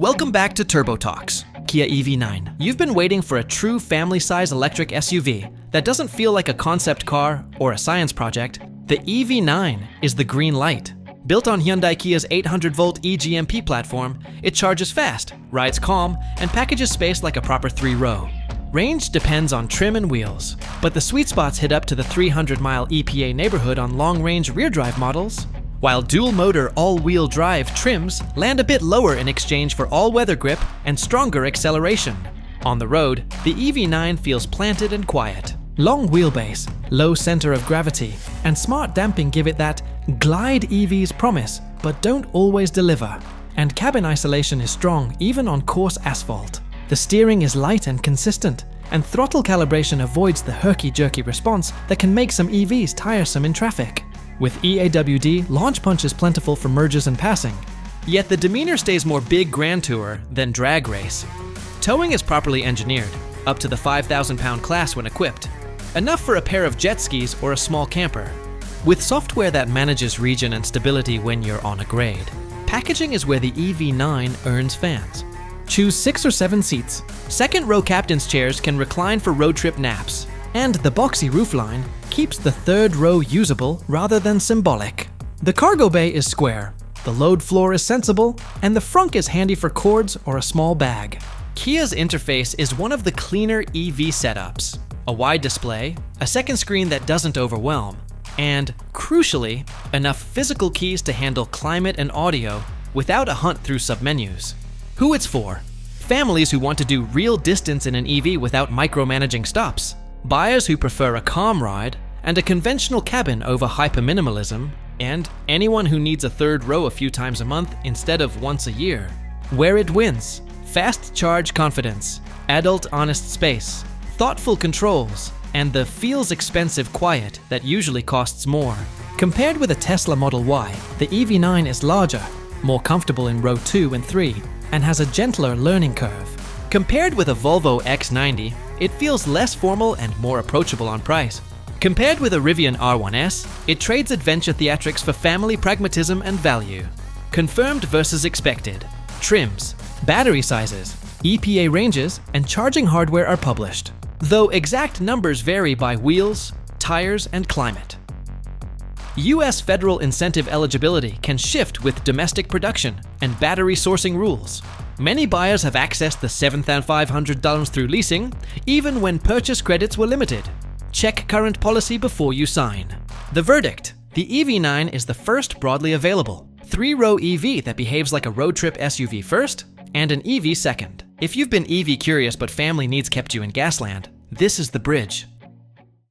Welcome back to Turbo Talks, Kia EV9. You've been waiting for a true family-size electric SUV that doesn't feel like a concept car or a science project. The EV9 is the green light. Built on Hyundai Kia's 800-volt eGMP platform, it charges fast, rides calm, and packages space like a proper 3-row. Range depends on trim and wheels, but the sweet spots hit up to the 300-mile EPA neighborhood on long-range rear-drive models, while dual-motor all-wheel drive trims land a bit lower in exchange for all-weather grip and stronger acceleration. On the road, the EV9 feels planted and quiet. Long wheelbase, low center of gravity, and smart damping give it that glide EV's promise, but don't always deliver. And cabin isolation is strong even on coarse asphalt. The steering is light and consistent, and throttle calibration avoids the herky-jerky response that can make some EVs tiresome in traffic. With EAWD, launch punch is plentiful for merges and passing, yet the demeanor stays more big grand tour than drag race. Towing is properly engineered, up to the 5,000-pound class when equipped, enough for a pair of jet skis or a small camper. With software that manages region and stability when you're on a grade, packaging is where the EV9 earns fans. Choose 6 or 7 seats. Second-row captain's chairs can recline for road trip naps, and the boxy roofline keeps the third row usable rather than symbolic. The cargo bay is square, the load floor is sensible, and the frunk is handy for cords or a small bag. Kia's interface is one of the cleaner EV setups. A wide display, a second screen that doesn't overwhelm, and, crucially, enough physical keys to handle climate and audio without a hunt through submenus. Who it's for? Families who want to do real distance in an EV without micromanaging stops. Buyers who prefer a calm ride and a conventional cabin over hyperminimalism, and anyone who needs a third row a few times a month instead of once a year. Where it wins: fast charge confidence, adult honest space, thoughtful controls, and the feels expensive quiet that usually costs more. Compared with a Tesla Model Y, the EV9 is larger, more comfortable in row 2 and 3, and has a gentler learning curve. Compared with a Volvo X90, it feels less formal and more approachable on price. Compared with a Rivian R1S, it trades adventure theatrics for family pragmatism and value. Confirmed versus expected. Trims, battery sizes, EPA ranges, and charging hardware are published, though exact numbers vary by wheels, tires, and climate. US federal incentive eligibility can shift with domestic production and battery sourcing rules. Many buyers have accessed the $7,500 through leasing, even when purchase credits were limited. Check current policy before you sign. The verdict: the EV9 is the first broadly available 3-row EV that behaves like a road trip SUV first and an EV second. If you've been EV curious but family needs kept you in Gasland, this is the bridge.